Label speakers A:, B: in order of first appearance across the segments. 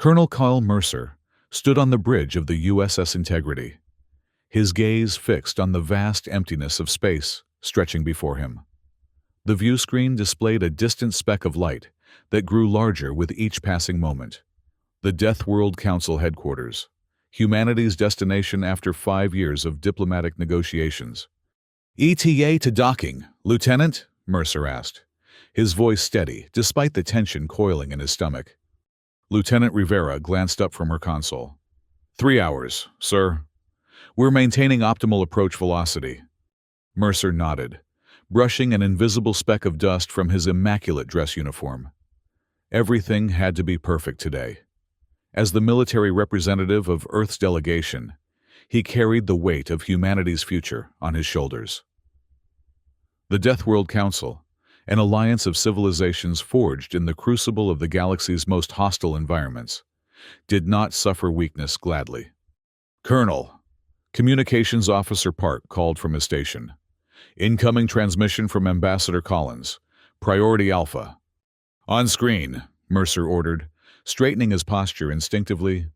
A: Colonel Kyle Mercer stood on the bridge of the USS Integrity, his gaze fixed on the vast emptiness of space stretching before him. The view screen displayed a distant speck of light that grew larger with each passing moment. The Deathworld Council headquarters, humanity's destination after 5 years of diplomatic negotiations. "ETA to docking, Lieutenant?" Mercer asked, his voice steady despite the tension coiling in his stomach. Lieutenant Rivera glanced up from her console. 3 hours, sir. We're maintaining optimal approach velocity." Mercer nodded, brushing an invisible speck of dust from his immaculate dress uniform. Everything had to be perfect today. As the military representative of Earth's delegation, he carried the weight of humanity's future on his shoulders. The Deathworld Council, an alliance of civilizations forged in the crucible of the galaxy's most hostile environments, did not suffer weakness gladly. "Colonel," Communications Officer Park called from his station. "Incoming transmission from Ambassador Collins. Priority Alpha." "On screen," Mercer ordered, straightening his posture instinctively.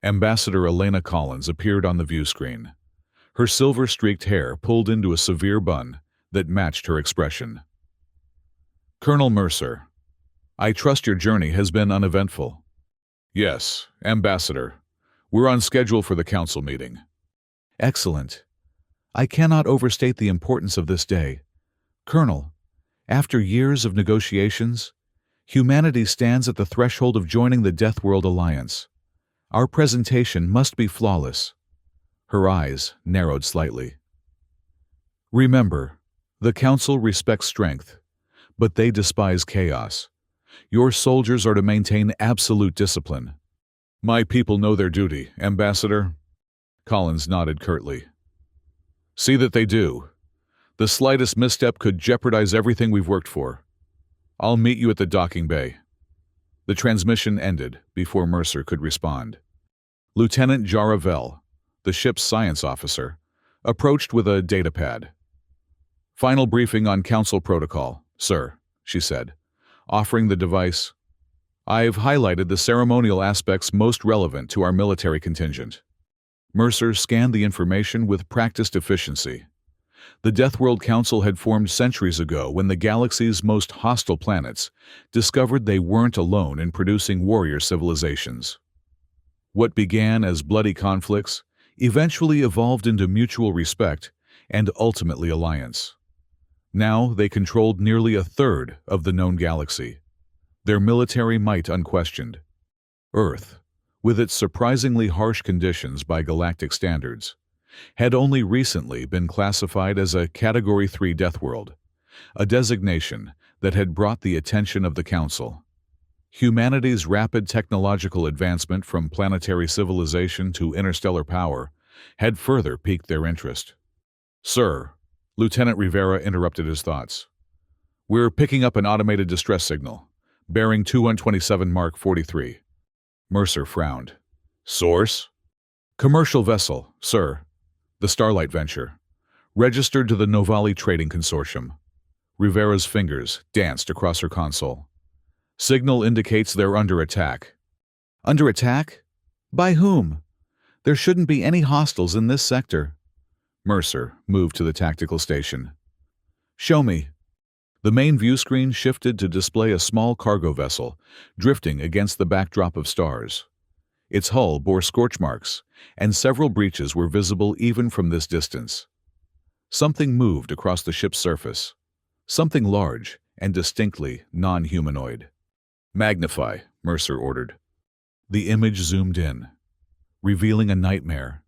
A: Ambassador Elena Collins appeared on the view screen, her silver-streaked hair pulled into a severe bun that matched her expression. "Colonel Mercer, I trust your journey has been uneventful." "Yes, Ambassador. We're on schedule for the council meeting."
B: "Excellent. I cannot overstate the importance of this day. Colonel, after years of negotiations, humanity stands at the threshold of joining the Deathworld Alliance. Our presentation must be flawless." Her eyes narrowed slightly. "Remember, the Council respects strength, but they despise chaos. Your soldiers are to maintain absolute discipline."
A: "My people know their duty, Ambassador." Collins nodded curtly. "See that they do. The slightest misstep could jeopardize everything we've worked for. I'll meet you at the docking bay." The transmission ended before Mercer could respond. Lieutenant Jaravel, the ship's science officer, approached with a datapad. "Final briefing on Council protocol, sir," she said, offering the device. "I've highlighted the ceremonial aspects most relevant to our military contingent." Mercer scanned the information with practiced efficiency. The Deathworld Council had formed centuries ago when the galaxy's most hostile planets discovered they weren't alone in producing warrior civilizations. What began as bloody conflicts eventually evolved into mutual respect and ultimately alliance. Now they controlled nearly a third of the known galaxy, their military might unquestioned. Earth, with its surprisingly harsh conditions by galactic standards, had only recently been classified as a Category 3 Deathworld, a designation that had brought the attention of the Council. Humanity's rapid technological advancement from planetary civilization to interstellar power had further piqued their interest. "Sir," Lieutenant Rivera interrupted his thoughts. "We're picking up an automated distress signal, bearing 2127 Mark 43. Mercer frowned. "Source?" "Commercial vessel, sir. The Starlight Venture. Registered to the Novali Trading Consortium." Rivera's fingers danced across her console. "Signal indicates they're under attack."
B: "Under attack? By whom? There shouldn't be any hostiles in this sector."
A: Mercer moved to the tactical station.
B: "Show me."
A: The main view screen shifted to display a small cargo vessel drifting against the backdrop of stars. Its hull bore scorch marks, and several breaches were visible even from this distance. Something moved across the ship's surface, something large and distinctly non-humanoid. "Magnify," Mercer ordered. The image zoomed in, revealing a nightmare.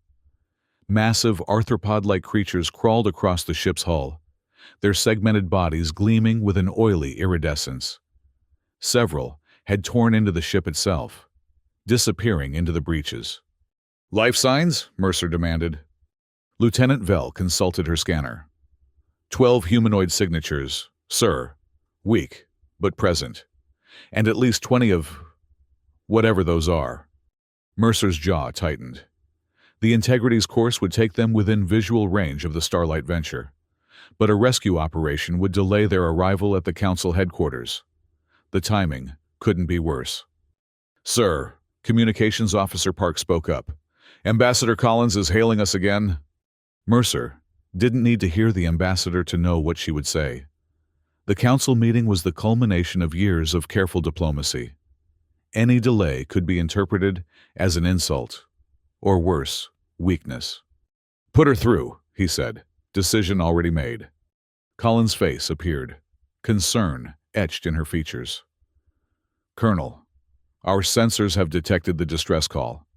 A: Massive arthropod-like creatures crawled across the ship's hull, their segmented bodies gleaming with an oily iridescence. Several had torn into the ship itself, disappearing into the breaches. "Life signs?" Mercer demanded. Lieutenant Vell consulted her scanner. 12 humanoid signatures, sir. Weak, but present. And at least 20 of whatever those are. Mercer's jaw tightened. The Integrity's course would take them within visual range of the Starlight Venture, but a rescue operation would delay their arrival at the Council headquarters. The timing couldn't be worse. "Sir," Communications Officer Park spoke up. Ambassador Collins is hailing us again.
B: Mercer didn't need to hear the ambassador to know what she would say. The council meeting was the culmination of years of careful diplomacy. Any delay could be interpreted as an insult, or worse, weakness.
A: Put her through, he said. Decision already made.
B: Collins' face appeared, concern etched in her features.
A: Colonel, our sensors have detected the distress call.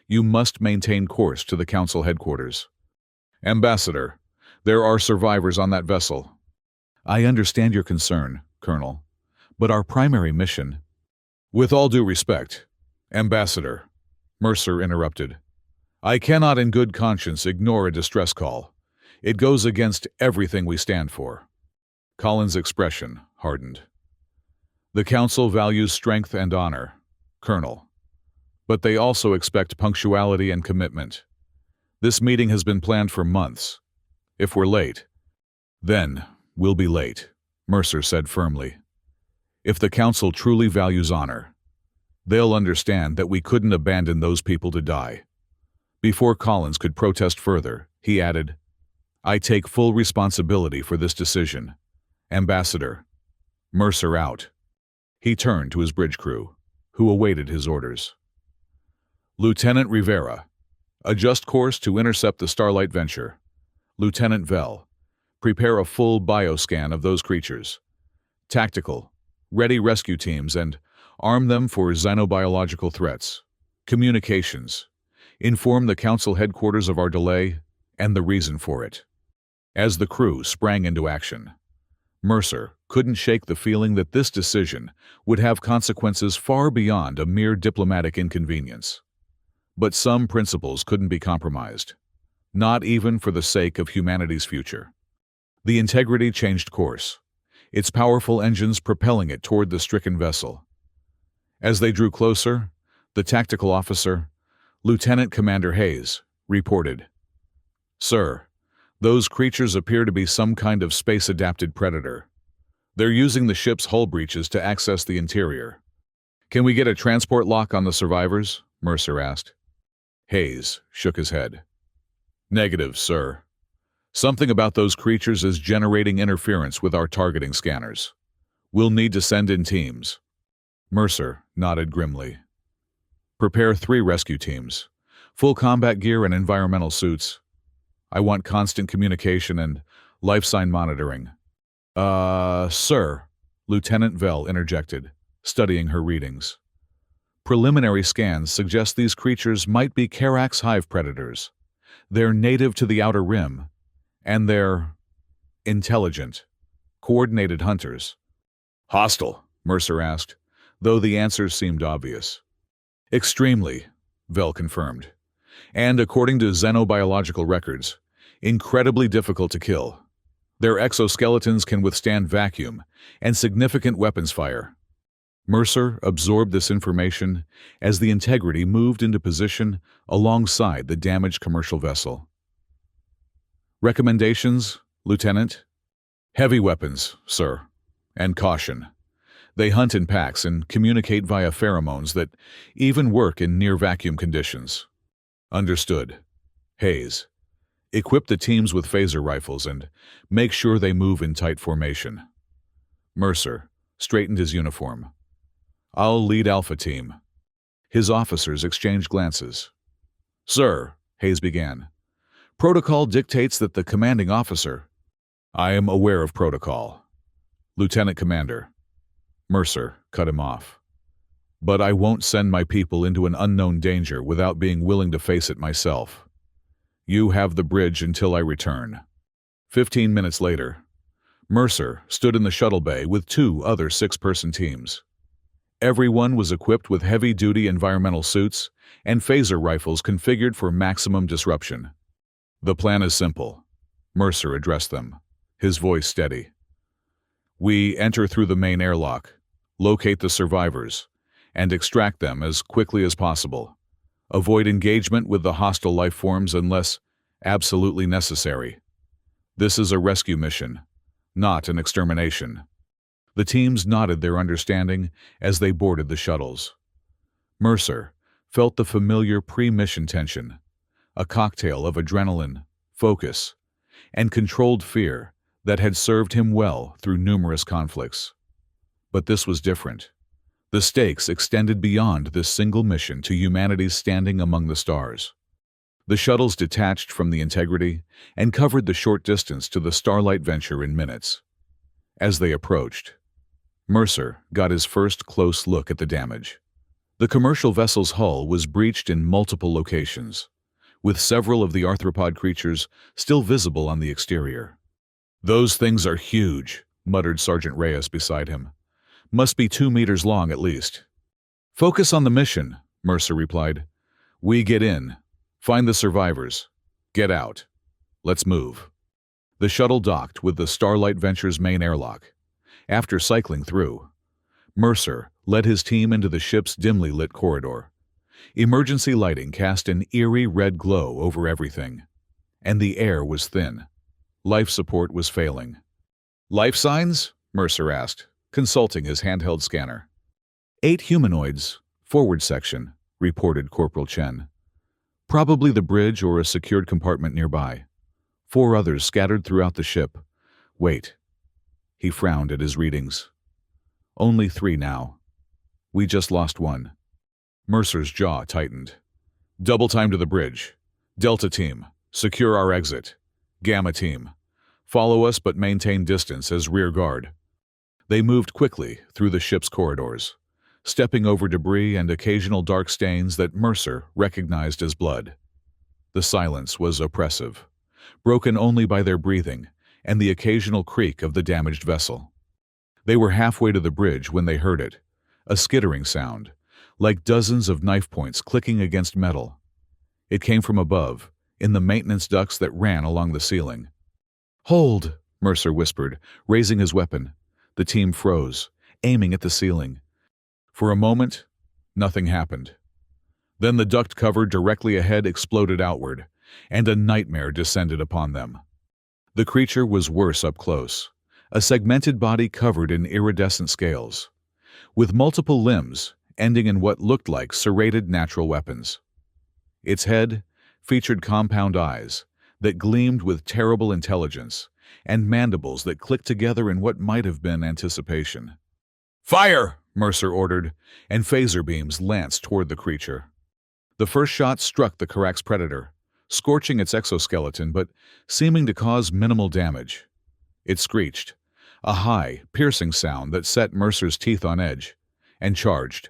A: You must maintain course to the council headquarters. Ambassador, there are survivors on that vessel.
B: I understand your concern, Colonel, but our primary mission—
A: With all due respect, Ambassador, Mercer interrupted. I cannot in good conscience ignore a distress call. It goes against everything we stand for. Collins' expression hardened. The Council values strength and honor, Colonel, but they also expect punctuality and commitment. This meeting has been planned for months. If we're late, then we'll be late, Mercer said firmly. If the Council truly values honor, they'll understand that we couldn't abandon those people to die. Before Collins could protest further, he added, I take full responsibility for this decision. Ambassador, Mercer out. He turned to his bridge crew, who awaited his orders. Lieutenant Rivera, adjust course to intercept the Starlight Venture. Lieutenant Vell, prepare a full bioscan of those creatures. Tactical, ready rescue teams and arm them for xenobiological threats. Communications, inform the Council headquarters of our delay and the reason for it. As the crew sprang into action, Mercer couldn't shake the feeling that this decision would have consequences far beyond a mere diplomatic inconvenience. But some principles couldn't be compromised, not even for the sake of humanity's future. The Integrity changed course, its powerful engines propelling it toward the stricken vessel. As they drew closer, the tactical officer, Lieutenant Commander Hayes, reported, Sir, those creatures appear to be some kind of space-adapted predator. They're using the ship's hull breaches to access the interior. Can we get a transport lock on the survivors? Mercer asked. Hayes shook his head. Negative, sir. Something about those creatures is generating interference with our targeting scanners. We'll need to send in teams. Mercer nodded grimly. Prepare 3 rescue teams, full combat gear and environmental suits. I want constant communication and life sign monitoring. Sir, Lieutenant Vell interjected, studying her readings. Preliminary scans suggest these creatures might be Karax hive predators. They're native to the Outer Rim, and they're intelligent, coordinated hunters. Hostile? Mercer asked, though the answers seemed obvious. Extremely, Vell confirmed. And according to xenobiological records, incredibly difficult to kill. Their exoskeletons can withstand vacuum and significant weapons fire. Mercer absorbed this information as the Integrity moved into position alongside the damaged commercial vessel. Recommendations, Lieutenant? Heavy weapons, sir, and caution. They hunt in packs and communicate via pheromones that even work in near-vacuum conditions. Understood. Hayes, equip the teams with phaser rifles and make sure they move in tight formation. Mercer straightened his uniform. I'll lead Alpha Team. His officers exchanged glances. Sir, Hayes began, protocol dictates that the commanding officer— I am aware of protocol. Lieutenant Commander. Mercer cut him off. But I won't send my people into an unknown danger without being willing to face it myself. You have the bridge until I return. 15 minutes later, Mercer stood in the shuttle bay with 2 other 6-person teams. Everyone was equipped with heavy-duty environmental suits and phaser rifles configured for maximum disruption. The plan is simple. Mercer addressed them, his voice steady. We enter through the main airlock, locate the survivors, and extract them as quickly as possible. Avoid engagement with the hostile life forms unless absolutely necessary. This is a rescue mission, not an extermination. The teams nodded their understanding as they boarded the shuttles. Mercer
B: felt the familiar pre-mission tension, a cocktail of adrenaline, focus, and controlled fear that had served him well through numerous conflicts. But this was different. The stakes extended beyond this single mission to humanity's standing among the stars. The shuttles detached from the Integrity and covered the short distance to the Starlight venture in minutes. As they approached, Mercer got his first close look at the damage. The commercial vessel's hull was breached in multiple locations, with several of the arthropod creatures still visible on the exterior. "Those things are huge," muttered Sergeant Reyes beside him. "Must be 2 meters long at least." "Focus on the mission," Mercer replied. "We get in, find the survivors, get out. Let's move." The shuttle docked with the Starlight Venture's main airlock. After cycling through, Mercer led his team into the ship's dimly lit corridor. Emergency lighting cast an eerie red glow over everything, and the air was thin. Life support was failing. "Life signs?" Mercer asked, consulting his handheld scanner. 8 humanoids, forward section, reported Corporal Chen. "Probably the bridge or a secured compartment nearby. 4 others scattered throughout the ship. Wait." He frowned at his readings. "Only 3 now. We just lost 1. Mercer's jaw tightened. "Double time to the bridge. Delta team, secure our exit. Gamma team, follow us but maintain distance as rear guard." They moved quickly through the ship's corridors, stepping over debris and occasional dark stains that Mercer recognized as blood. The silence was oppressive, broken only by their breathing and the occasional creak of the damaged vessel. They were halfway to the bridge when they heard it, a skittering sound, like dozens of knife points clicking against metal. It came from above, in the maintenance ducts that ran along the ceiling. "Hold," Mercer whispered, raising his weapon. The team froze, aiming at the ceiling. For a moment, nothing happened. Then the duct cover directly ahead exploded outward, and a nightmare descended upon them. The creature was worse up close, a segmented body covered in iridescent scales, with multiple limbs ending in what looked like serrated natural weapons. Its head featured compound eyes that gleamed with terrible intelligence and mandibles that clicked together in what might have been anticipation. "Fire!" Mercer ordered, and phaser beams lanced toward the creature. The first shot struck the Karak's predator, scorching its exoskeleton but seeming to cause minimal damage. It screeched, a high, piercing sound that set Mercer's teeth on edge, and charged.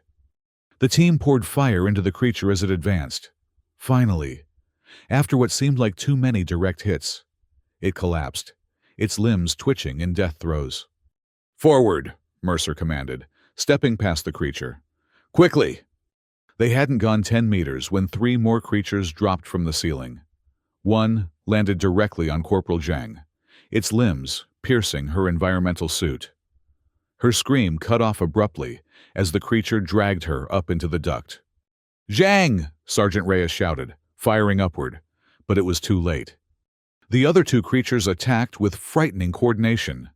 B: The team poured fire into the creature as it advanced. Finally, after what seemed like too many direct hits, it collapsed, its limbs twitching in death throes. "Forward!" Mercer commanded, stepping past the creature. "Quickly!" They hadn't gone 10 meters when 3 more creatures dropped from the ceiling. One landed directly on Corporal Zhang, its limbs piercing her environmental suit. Her scream cut off abruptly as the creature dragged her up into the duct. "Zhang!" Sergeant Reyes shouted, firing upward, but it was too late. The other 2 creatures attacked with frightening coordination.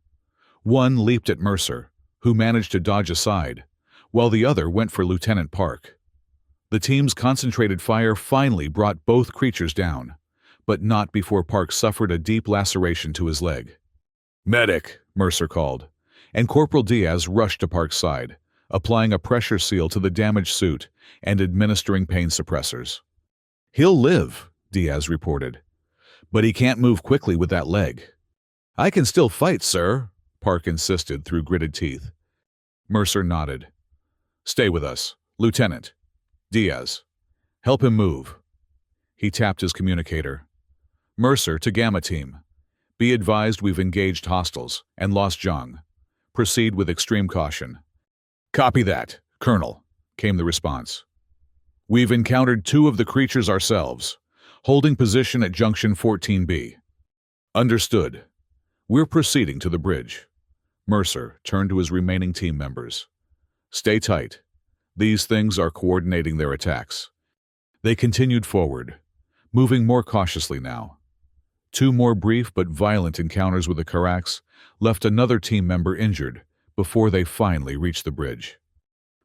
B: One leaped at Mercer, who managed to dodge aside, while the other went for Lieutenant Park. The team's concentrated fire finally brought both creatures down, but not before Park suffered a deep laceration to his leg. "Medic!" Mercer called, and Corporal Diaz rushed to Park's side, applying a pressure seal to the damaged suit and administering pain suppressors. "He'll live," Diaz reported, "but he can't move quickly with that leg." "I can still fight, sir," Park insisted through gritted teeth. Mercer nodded. "Stay with us, Lieutenant. Diaz, help him move." He tapped his communicator. "Mercer to Gamma Team. Be advised we've engaged hostiles and lost Zhang. Proceed with extreme caution." "Copy that, Colonel," came the response. "We've encountered 2 of the creatures ourselves, holding position at Junction 14B. "Understood. We're proceeding to the bridge." Mercer turned to his remaining team members. "Stay tight. These things are coordinating their attacks." They continued forward, moving more cautiously now. 2 more brief but violent encounters with the Karaks left another team member injured before they finally reached the bridge.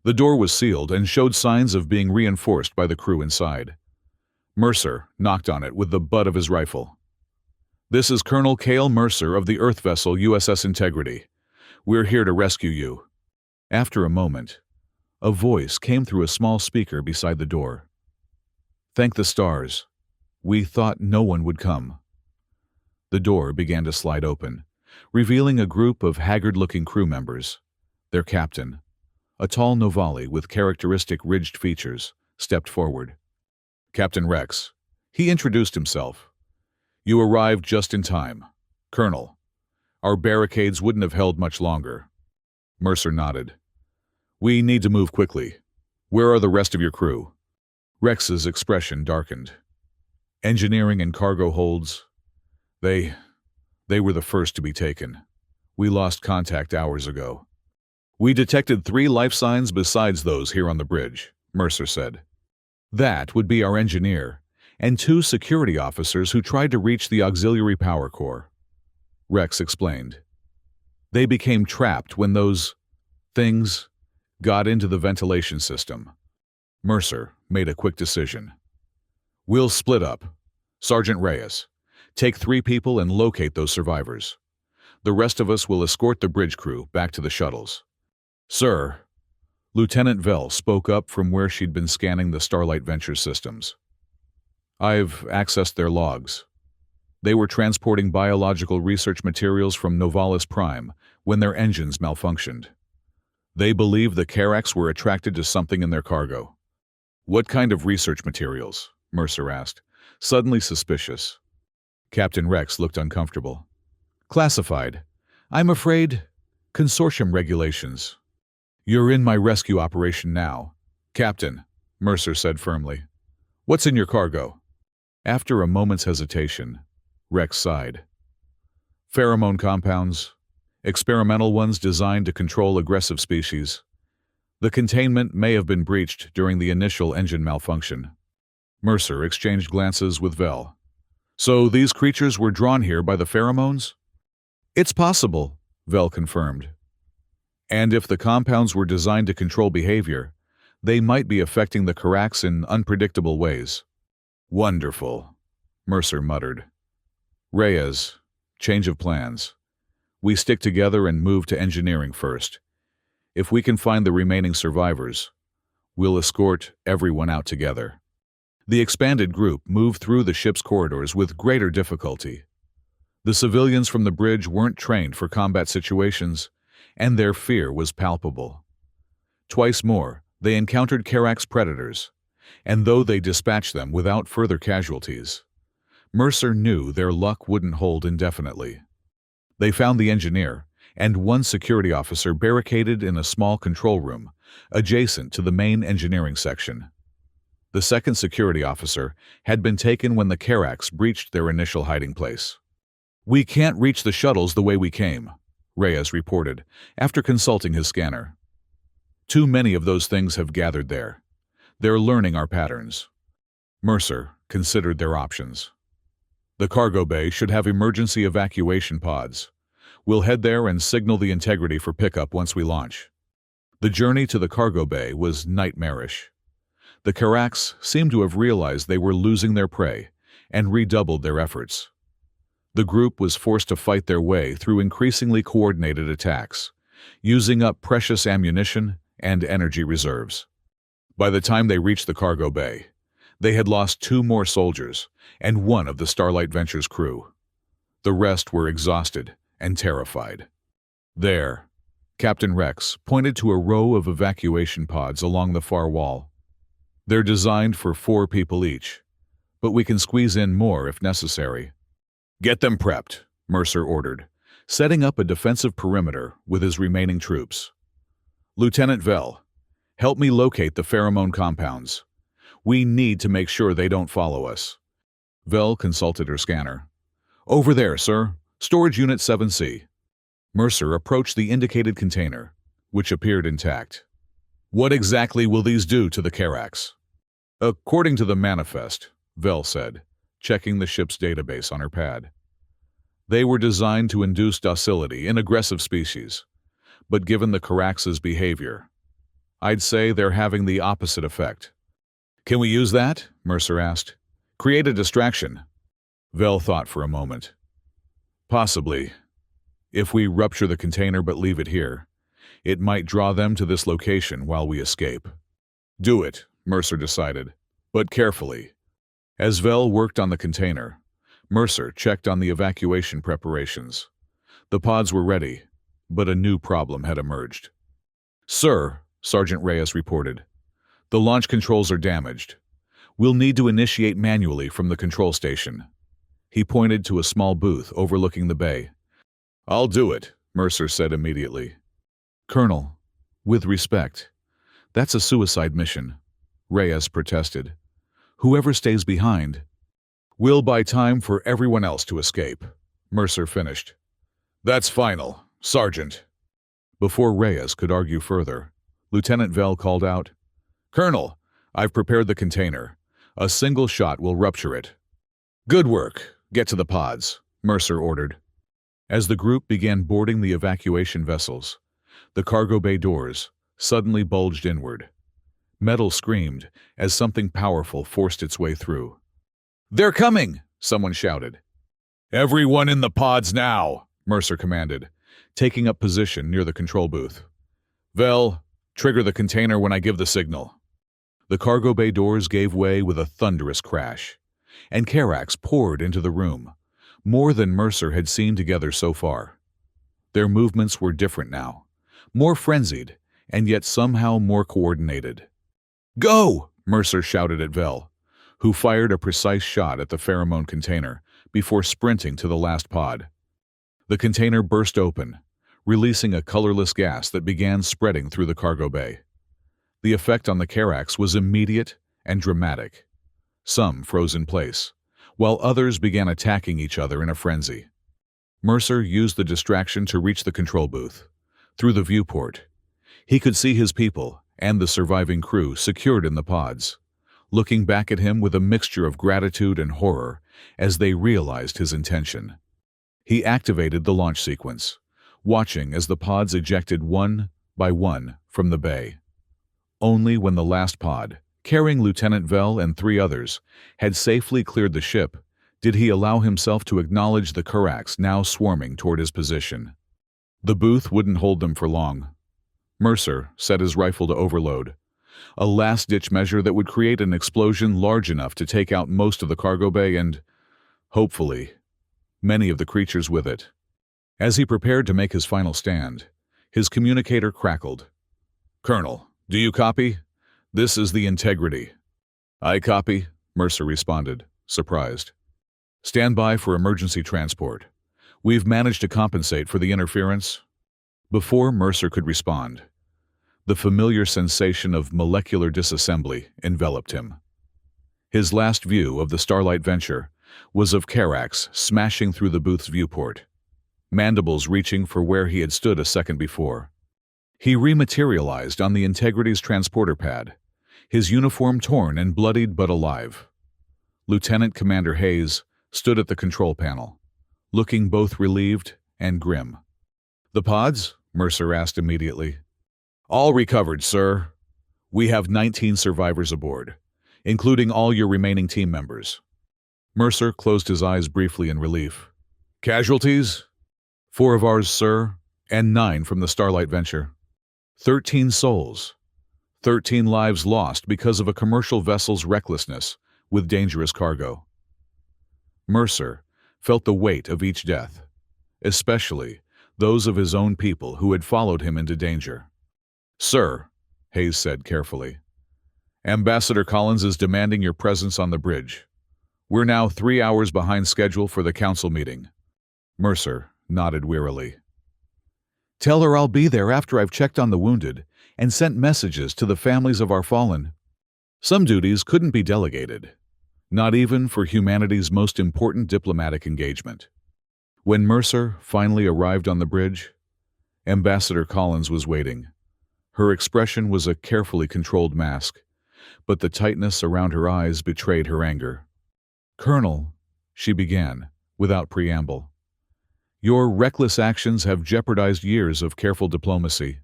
A: The door was sealed and showed signs of being reinforced by the crew inside. Mercer knocked on it with the butt of his rifle. "This is Colonel Cale Mercer of the Earth vessel USS Integrity. We're here to rescue you." After a moment, a voice came through a small speaker beside the door. "Thank the stars. We thought no one would come." The door began to slide open, revealing a group of haggard-looking crew members. Their captain, a tall Novali with characteristic ridged features, stepped forward. "Captain Rex." He introduced himself. "You arrived just in time. Colonel, our barricades wouldn't have held much longer." Mercer nodded. "We need to move quickly. Where are the rest of your crew?" Rex's expression darkened. "Engineering and cargo holds. They were the first to be taken. We lost contact hours ago." "We detected 3 life signs besides those here on the bridge," Mercer said. "That would be our engineer, and 2 security officers who tried to reach the auxiliary power core." Rex explained. "They became trapped when those things got into the ventilation system." Mercer made a quick decision. "We'll split up. Sergeant Reyes, take 3 people and locate those survivors. The rest of us will escort the bridge crew back to the shuttles." "Sir," Lieutenant Vell spoke up from where she'd been scanning the Starlight Ventures systems. "I've accessed their logs. They were transporting biological research materials from Novalis Prime when their engines malfunctioned. They believe the Karax were attracted to something in their cargo." "What kind of research materials?" Mercer asked, suddenly suspicious. Captain Rex looked uncomfortable. "Classified. I'm afraid, consortium regulations." "You're in my rescue operation now, Captain," Mercer said firmly. "What's in your cargo?" After a moment's hesitation, Rex sighed. "Pheromone compounds, experimental ones designed to control aggressive species. The containment may have been breached during the initial engine malfunction." Mercer exchanged glances with Vell. "So these creatures were drawn here by the pheromones?" "It's possible," Vell confirmed. "And if the compounds were designed to control behavior, they might be affecting the Karax in unpredictable ways." "Wonderful," Mercer muttered. "Reyes, change of plans. We stick together and move to engineering first. If we can find the remaining survivors, we'll escort everyone out together." The expanded group moved through the ship's corridors with greater difficulty. The civilians from the bridge weren't trained for combat situations, and their fear was palpable. Twice more, they encountered Karax predators, and though they dispatched them without further casualties, Mercer knew their luck wouldn't hold indefinitely. They found the engineer and 1 security officer barricaded in a small control room adjacent to the main engineering section. The 2nd security officer had been taken when the Karax breached their initial hiding place. "We can't reach the shuttles the way we came," Reyes reported, after consulting his scanner. "Too many of those things have gathered there. They're learning our patterns." Mercer considered their options. "The cargo bay should have emergency evacuation pods. We'll head there and signal the Integrity for pickup once we launch." The journey to the cargo bay was nightmarish. The Karax seemed to have realized they were losing their prey and redoubled their efforts. The group was forced to fight their way through increasingly coordinated attacks, using up precious ammunition and energy reserves. By the time they reached the cargo bay, they had lost 2 more soldiers and 1 of the Starlight Ventures crew. The rest were exhausted and terrified. "There," Captain Rex pointed to a row of evacuation pods along the far wall. "They're designed for 4 people each, but we can squeeze in more if necessary." "Get them prepped," Mercer ordered, setting up a defensive perimeter with his remaining troops. "Lieutenant Vell, help me locate the pheromone compounds. We need to make sure they don't follow us." Vell consulted her scanner. "Over there, sir. Storage Unit 7C." Mercer approached the indicated container, which appeared intact. "What exactly will these do to the Karax?" "According to the manifest," Vell said, checking the ship's database on her pad. "They were designed to induce docility in aggressive species, but given the Karax's behavior, I'd say they're having the opposite effect. Can we use that? Mercer asked. Create a distraction. Vel thought for a moment. Possibly. If we rupture the container but leave it here, it might draw them to this location while we escape. Do it, Mercer decided, but carefully. As Vel worked on the container, Mercer checked on the evacuation preparations. The pods were ready, but a new problem had emerged. Sir, Sergeant Reyes reported, the launch controls are damaged. We'll need to initiate manually from the control station. He pointed to a small booth overlooking the bay. I'll do it, Mercer said immediately.
B: Colonel, with respect, that's a suicide mission, Reyes protested. Whoever stays behind
A: will buy time for everyone else to escape, Mercer finished. That's final, Sergeant. Before Reyes could argue further, Lieutenant Vel called out, Colonel, I've prepared the container. A single shot will rupture it. Good work. Get to the pods, Mercer ordered. As the group began boarding the evacuation vessels, the cargo bay doors suddenly bulged inward. Metal screamed as something powerful forced its way through. They're coming, someone shouted. Everyone in the pods now, Mercer commanded, taking up position near the control booth. Vel, trigger the container when I give the signal. The cargo bay doors gave way with a thunderous crash, and Carax poured into the room, more than Mercer had seen together so far. Their movements were different now, more frenzied, and yet somehow more coordinated. Go! Mercer shouted at Vel, who fired a precise shot at the pheromone container before sprinting to the last pod. The container burst open, releasing a colorless gas that began spreading through the cargo bay. The effect on the Carax was immediate and dramatic. Some froze in place, while others began attacking each other in a frenzy. Mercer used the distraction to reach the control booth. Through the viewport, he could see his people and the surviving crew secured in the pods, looking back at him with a mixture of gratitude and horror as they realized his intention. He activated the launch sequence, watching as the pods ejected one by one from the bay. Only when the last pod, carrying Lieutenant Vel and 3 others, had safely cleared the ship, did he allow himself to acknowledge the Carax now swarming toward his position. The booth wouldn't hold them for long. Mercer set his rifle to overload, a last-ditch measure that would create an explosion large enough to take out most of the cargo bay and, hopefully, many of the creatures with it. As he prepared to make his final stand, his communicator crackled. Colonel, do you copy? This is the Integrity. I copy, Mercer responded, surprised. Stand by for emergency transport. We've managed to compensate for the interference. Before Mercer could respond, the familiar sensation of molecular disassembly enveloped him. His last view of the Starlight Venture was of Carax smashing through the booth's viewport, mandibles reaching for where he had stood a second before. He rematerialized on the Integrity's transporter pad, his uniform torn and bloodied but alive. Lieutenant Commander Hayes stood at the control panel, looking both relieved and grim. The pods? Mercer asked immediately. All recovered, sir. We have 19 survivors aboard, including all your remaining team members. Mercer closed his eyes briefly in relief. Casualties? 4 of ours, sir, and 9 from the Starlight Venture. 13 souls. 13 lives lost because of a commercial vessel's recklessness with dangerous cargo. Mercer felt the weight of each death, especially those of his own people who had followed him into danger. Sir, Hayes said carefully, Ambassador Collins is demanding your presence on the bridge. We're now 3 hours behind schedule for the council meeting. Mercer nodded wearily. Tell her I'll be there after I've checked on the wounded and sent messages to the families of our fallen. Some duties couldn't be delegated, not even for humanity's most important diplomatic engagement. When Mercer finally arrived on the bridge, Ambassador Collins was waiting. Her expression was a carefully controlled mask, but the tightness around her eyes betrayed her anger. Colonel, she began, without preamble, your reckless actions have jeopardized years of careful diplomacy.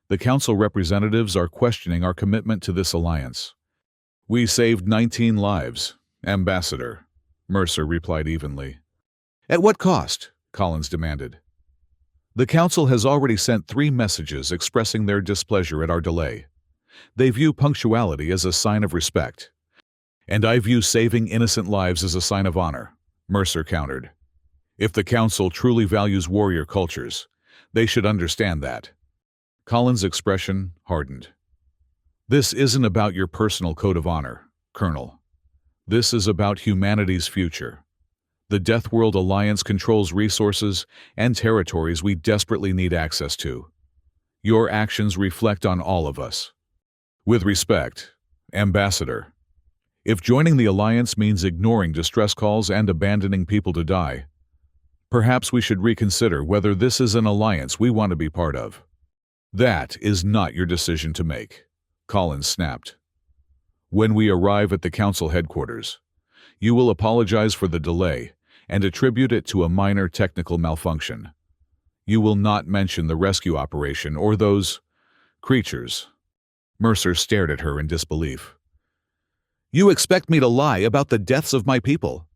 B: The Council representatives are questioning our commitment to this alliance.
A: We saved 19 lives, Ambassador, Mercer replied evenly.
B: At what cost? Collins demanded. The Council has already sent 3 messages expressing their displeasure at our delay. They view punctuality as a sign of respect.
A: And I view saving innocent lives as a sign of honor, Mercer countered. If the Council truly values warrior cultures, they should understand that.
B: Collins' expression hardened.
A: This isn't about your personal code of honor, Colonel. This is about humanity's future. The Deathworld Alliance controls resources and territories we desperately need access to. Your actions reflect on all of us. With respect, Ambassador, if joining the Alliance means ignoring distress calls and abandoning people to die, perhaps we should reconsider whether this is an alliance we want to be part of.
B: That is not your decision to make, Collins snapped.
A: When we arrive at the Council headquarters, you will apologize for the delay and attribute it to a minor technical malfunction. You will not mention the rescue operation or those creatures.
B: Mercer stared at her in disbelief. You expect me to lie about the deaths of my people?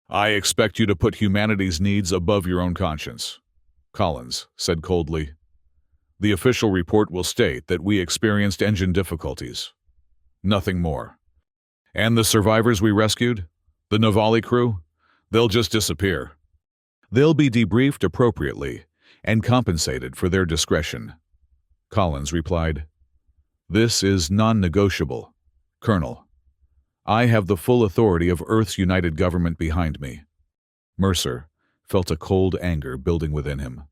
A: I expect you to put humanity's needs above your own conscience, Collins said coldly. The official report will state that we experienced engine difficulties. Nothing more. And the survivors we rescued, the Navali crew, they'll just disappear.
B: They'll be debriefed appropriately and compensated for their discretion, Collins replied.
A: This is non-negotiable, Colonel. I have the full authority of Earth's united government behind me.
B: Mercer felt a cold anger building within him.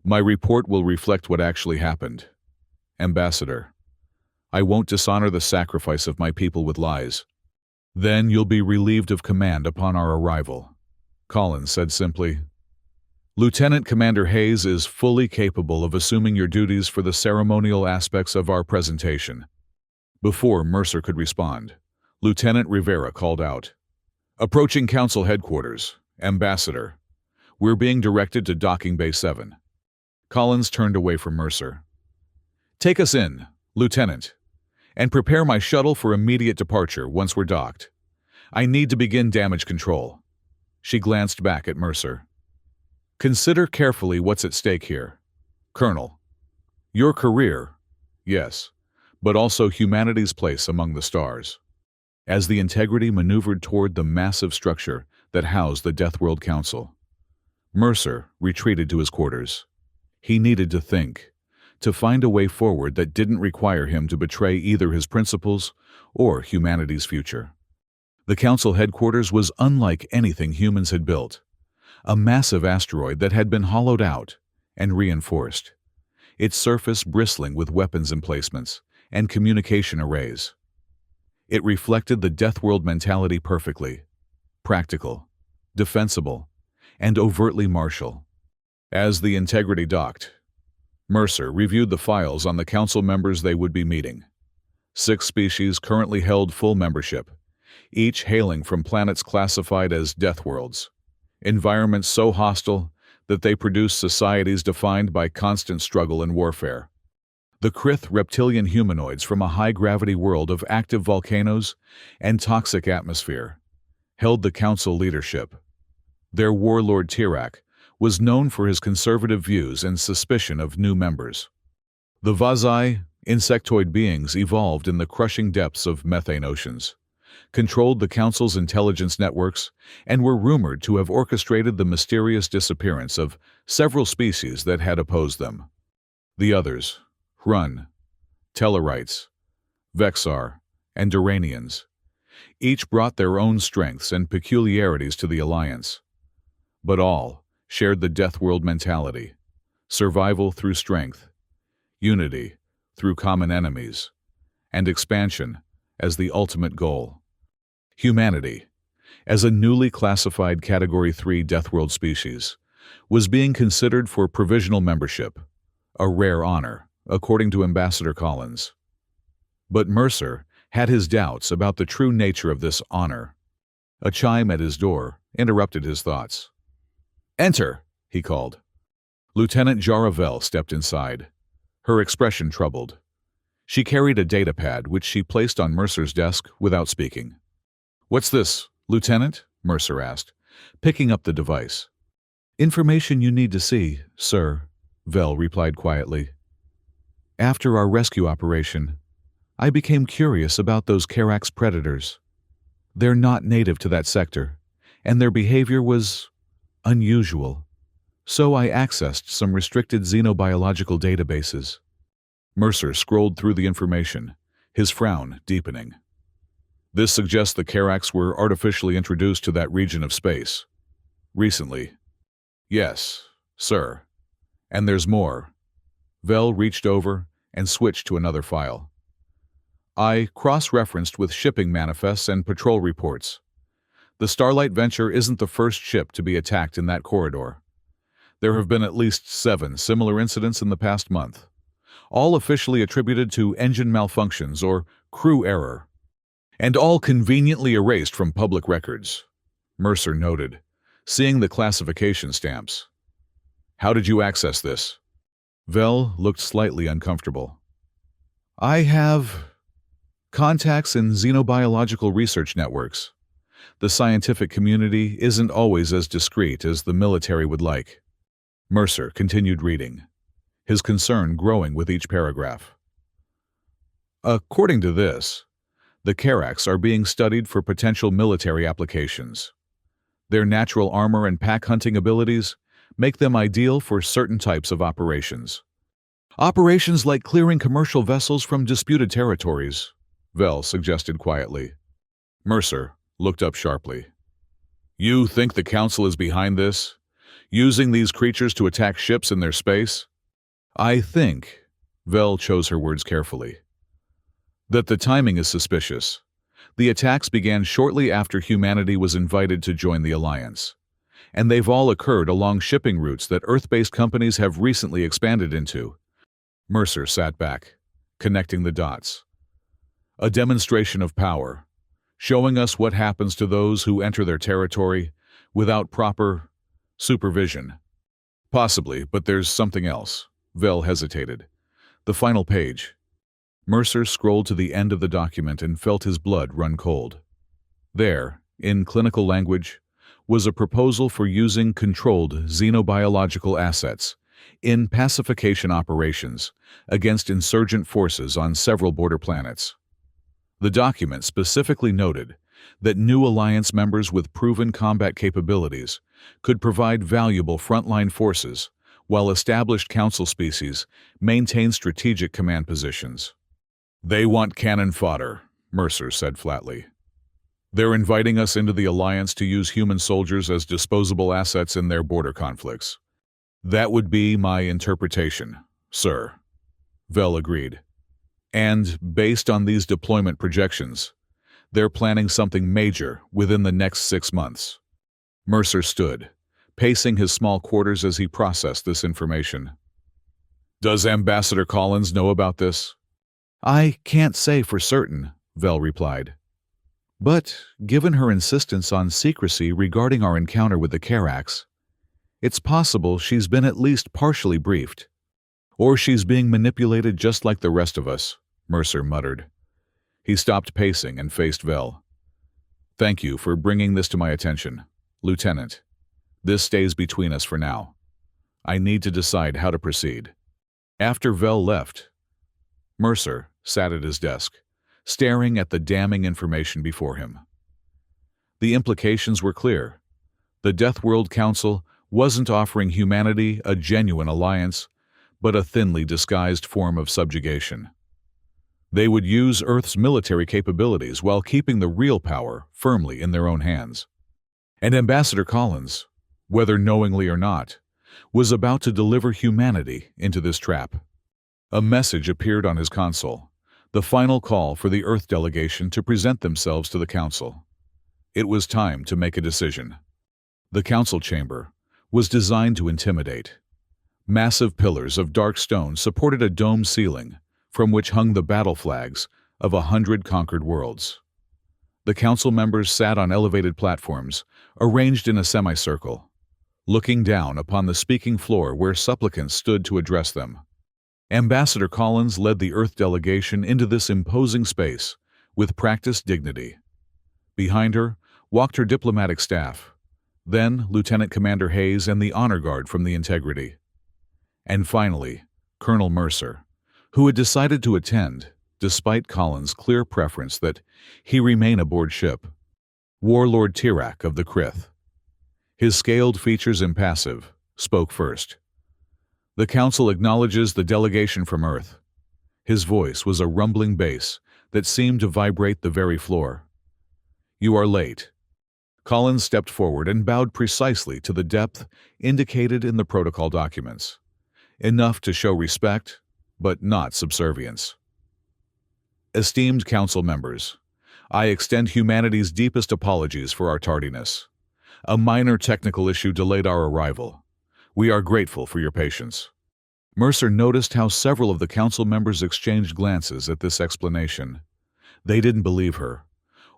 A: My report will reflect what actually happened. Ambassador, I won't dishonor the sacrifice of my people with lies.
B: Then you'll be relieved of command upon our arrival, Collins said simply.
A: Lieutenant Commander Hayes is fully capable of assuming your duties for the ceremonial aspects of our presentation.
B: Before Mercer could respond, Lieutenant Rivera called out.
A: Approaching Council headquarters, Ambassador. We're being directed to Docking Bay 7.
B: Collins turned away from Mercer.
A: Take us in, Lieutenant, and prepare my shuttle for immediate departure once we're docked. I need to begin damage control.
B: She glanced back at Mercer.
A: Consider carefully what's at stake here. Colonel, your career, yes, but also humanity's place among the stars.
B: As the Integrity maneuvered toward the massive structure that housed the Deathworld Council, Mercer retreated to his quarters. He needed to think, to find a way forward that didn't require him to betray either his principles or humanity's future. The Council headquarters was unlike anything humans had built. A massive asteroid that had been hollowed out and reinforced, its surface bristling with weapons emplacements and communication arrays. It reflected the Deathworld mentality perfectly: practical, defensible, and overtly martial.
A: As the Integrity docked, Mercer reviewed the files on the Council members they would be meeting. 6 species currently held full membership, each hailing from planets classified as Deathworlds, environments so hostile that they produce societies defined by constant struggle and warfare. The Krith reptilian humanoids from a high-gravity world of active volcanoes and toxic atmosphere held the Council leadership. Their warlord Tirak was known for his conservative views and suspicion of new members. The Vazai, insectoid beings evolved in the crushing depths of methane oceans, controlled the Council's intelligence networks, and were rumored to have orchestrated the mysterious disappearance of several species that had opposed them. The others, Hrun, Tellarites, Vexar, and Duranians, each brought their own strengths and peculiarities to the Alliance. But all shared the Deathworld mentality: survival through strength, unity through common enemies, and expansion as the ultimate goal. Humanity, as a newly classified Category 3 Deathworld species, was being considered for provisional membership, a rare honor, according to Ambassador Collins. But Mercer had his doubts about the true nature of this honor. A chime at his door interrupted his thoughts.
B: "Enter," he called.
A: Lieutenant Jaravel stepped inside. Her expression troubled. She carried a data pad, which she placed on Mercer's desk without speaking. "What's this, Lieutenant?" Mercer asked, picking up the device.
B: "Information you need to see, sir," Vel replied quietly. "After our rescue operation, I became curious about those Karax predators. They're not native to that sector, and their behavior was unusual. So I accessed some restricted xenobiological databases."
A: Mercer scrolled through the information, his frown deepening. "This suggests the Karax were artificially introduced to that region of space. Recently." "Yes, sir. And there's more." Vel reached over and switched to another file. "I cross-referenced with shipping manifests and patrol reports. The Starlight Venture isn't the first ship to be attacked in that corridor. There have been at least 7 similar incidents in the past month, all officially attributed to engine malfunctions or crew error, and all conveniently erased from public records," Mercer noted, seeing the classification stamps. "How did you access this?"
B: Vel looked slightly uncomfortable. "I have contacts in xenobiological research networks. The scientific community isn't always as discreet as the military would like."
A: Mercer continued reading, his concern growing with each paragraph. "According to this, the Karax are being studied for potential military applications. Their natural armor and pack hunting abilities make them ideal for certain types of operations. Operations like clearing commercial vessels from disputed territories," Vel suggested quietly. Mercer looked up sharply. "You think the Council is behind this? Using these creatures to attack ships in their space?" "I think," Vel chose her words carefully, "that the timing is suspicious. The attacks began shortly after humanity was invited to join the Alliance, and they've all occurred along shipping routes that Earth-based companies have recently expanded into." Mercer sat back, connecting the dots. "A demonstration of power, showing us what happens to those who enter their territory without proper supervision." "Possibly, but there's something else." Vel hesitated. "The final page." Mercer scrolled to the end of the document and felt his blood run cold. There, in clinical language, was a proposal for using controlled xenobiological assets in pacification operations against insurgent forces on several border planets. The document specifically noted that new Alliance members with proven combat capabilities could provide valuable frontline forces, while established Council species maintain strategic command positions. "They want cannon fodder," Mercer said flatly. "They're inviting us into the Alliance to use human soldiers as disposable assets in their border conflicts." "That would be my interpretation, sir," Vel agreed. "And, based on these deployment projections, they're planning something major within the next 6 months." Mercer stood, pacing his small quarters as he processed this information. "Does Ambassador Collins know about this?"
B: "I can't say for certain," Vel replied. "But, given her insistence on secrecy regarding our encounter with the Karax, it's possible she's been at least partially briefed.
A: Or she's being manipulated just like the rest of us," Mercer muttered. He stopped pacing and faced Vel. "Thank you for bringing this to my attention, Lieutenant. This stays between us for now. I need to decide how to proceed." After Vel left, Mercer sat at his desk, staring at the damning information before him. The implications were clear. The Deathworld Council wasn't offering humanity a genuine alliance, but a thinly disguised form of subjugation. They would use Earth's military capabilities while keeping the real power firmly in their own hands. And Ambassador Collins, whether knowingly or not, was about to deliver humanity into this trap. A message appeared on his console, the final call for the Earth delegation to present themselves to the Council. It was time to make a decision. The Council chamber was designed to intimidate. Massive pillars of dark stone supported a dome ceiling, from which hung the battle flags of 100 conquered worlds. The Council members sat on elevated platforms, arranged in a semicircle, looking down upon the speaking floor where supplicants stood to address them. Ambassador Collins led the Earth delegation into this imposing space with practiced dignity. Behind her walked her diplomatic staff, then Lieutenant Commander Hayes and the honor guard from the Integrity. And finally, Colonel Mercer, who had decided to attend, despite Collins' clear preference that he remain aboard ship. Warlord Tirak of the Krith. His scaled features impassive, spoke first. The Council acknowledges the delegation from Earth. His voice was a rumbling bass that seemed to vibrate the very floor. You are late. Collins stepped forward and bowed precisely to the depth indicated in the protocol documents. Enough to show respect, but not subservience. Esteemed Council members, I extend humanity's deepest apologies for our tardiness. A minor technical issue delayed our arrival. We are grateful for your patience. Mercer noticed how several of the Council members exchanged glances at this explanation. They didn't believe her,